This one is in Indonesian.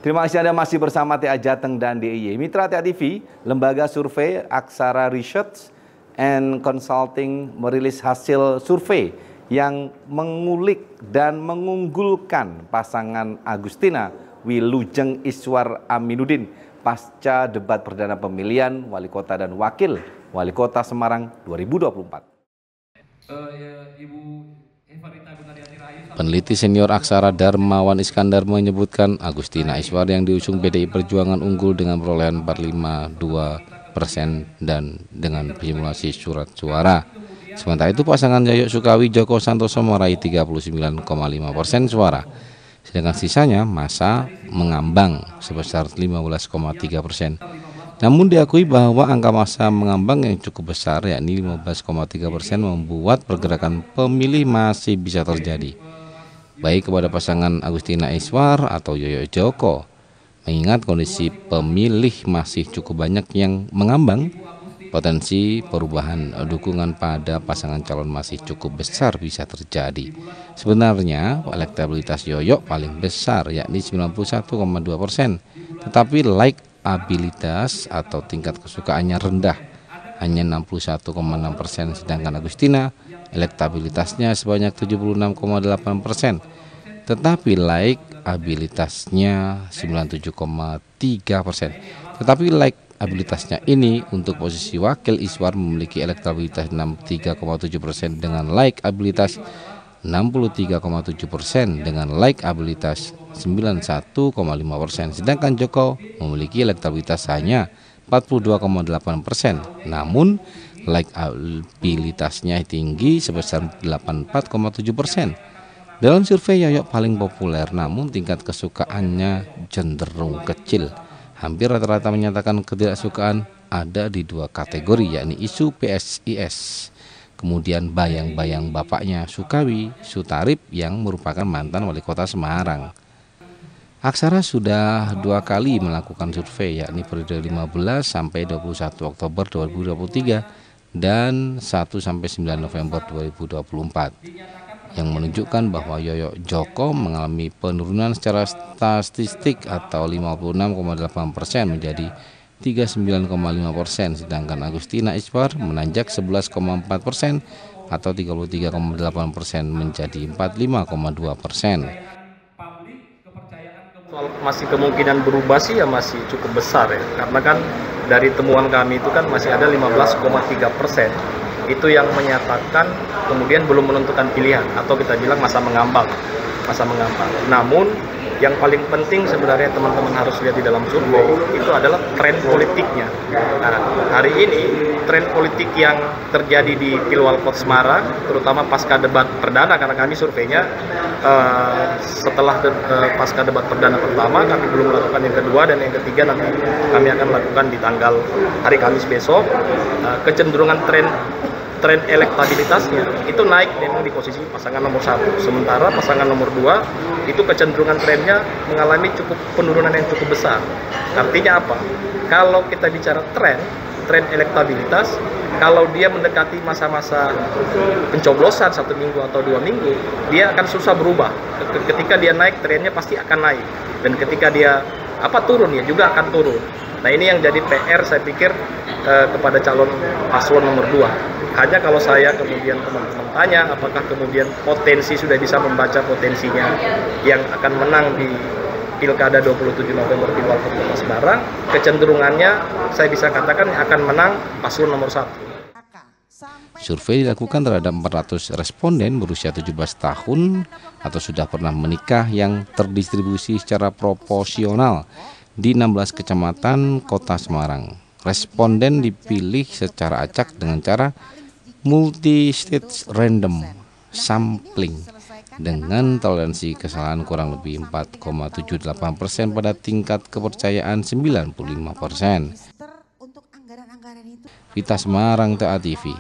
Terima kasih Anda masih bersama TA Jateng dan DIY. Mitra TA TV, lembaga survei Aksara Research and Consulting merilis hasil survei yang mengulik dan mengunggulkan pasangan Agustina Wilujeng Iswar Aminuddin pasca debat perdana pemilihan wali kota dan wakil wali kota Semarang 2024. Peneliti senior Aksara Darmawan Iskandar menyebutkan Agustina Iswar yang diusung PDI Perjuangan unggul dengan perolehan 45,2% dan dengan simulasi surat suara. Sementara itu pasangan Yoyok Sukawi Joko Santoso meraih 39,5% suara. Sedangkan sisanya masa mengambang sebesar 15,3%. Namun diakui bahwa angka massa mengambang yang cukup besar yakni 15,3% membuat pergerakan pemilih masih bisa terjadi, baik kepada pasangan Agustina Iswar atau Yoyok Joko. Mengingat kondisi pemilih masih cukup banyak yang mengambang, potensi perubahan dukungan pada pasangan calon masih cukup besar bisa terjadi. Sebenarnya elektabilitas Yoyok paling besar yakni 91,2%, tetapi abilitas atau tingkat kesukaannya rendah, hanya 61,6%, sedangkan Agustina elektabilitasnya sebanyak 76,8%, tetapi abilitasnya 97,3%. Tetapi abilitasnya ini untuk posisi wakil Iswar memiliki elektabilitas 63,7% dengan abilitas 63,7% dengan abilitas 91,5%, sedangkan Joko memiliki elektabilitas hanya 42,8%, namun abilitasnya tinggi sebesar 84,7%. Dalam survei Yoyok paling populer, namun tingkat kesukaannya cenderung kecil. Hampir rata-rata menyatakan ketidaksukaan ada di dua kategori, yakni isu PSIS. Kemudian bayang-bayang bapaknya Sukawi Sutarip yang merupakan mantan wali kota Semarang. Aksara sudah 2 kali melakukan survei, yakni periode 15 sampai 21 Oktober 2023 dan 1 sampai 9 November 2024, yang menunjukkan bahwa Yoyok Joko mengalami penurunan secara statistik atau 56,8% menjadi 39,5%, sedangkan Agustina Iswar menanjak 11,4% atau 33,8% menjadi 45,2%. Masih kemungkinan berubah sih ya masih cukup besar ya, karena kan dari temuan kami itu kan masih ada 15,3% itu yang menyatakan kemudian belum menentukan pilihan atau kita bilang masa mengambang. Namun yang paling penting sebenarnya teman-teman harus lihat di dalam survei itu adalah tren politiknya. Nah, hari ini tren politik yang terjadi di Pilwalkot Semarang, terutama pasca debat perdana, karena kami surveinya setelah pasca debat perdana pertama, kami belum melakukan yang kedua dan yang ketiga nanti kami akan lakukan di tanggal hari Kamis besok. Kecenderungan tren elektabilitasnya itu naik memang di posisi pasangan nomor 1, sementara pasangan nomor 2 itu kecenderungan trennya mengalami penurunan yang cukup besar. Artinya apa? Kalau kita bicara tren elektabilitas, kalau dia mendekati masa-masa pencoblosan 1 minggu atau 2 minggu, dia akan susah berubah. Ketika dia naik, trennya pasti akan naik, dan ketika dia turun ya juga akan turun. Nah, ini yang jadi PR saya pikir kepada calon paslon nomor 2. Hanya kalau saya kemudian teman-teman tanya apakah kemudian potensi sudah bisa membaca potensinya yang akan menang di Pilkada 27 November di Pilwalkot Kota Semarang, kecenderungannya saya bisa katakan akan menang paslon nomor 1. Survei dilakukan terhadap 400 responden berusia 17 tahun atau sudah pernah menikah yang terdistribusi secara proporsional di 16 kecamatan Kota Semarang. Responden dipilih secara acak dengan cara multi-stage random sampling dengan toleransi kesalahan kurang lebih 4,78% pada tingkat kepercayaan 95%. Vita Semarang, TA TV.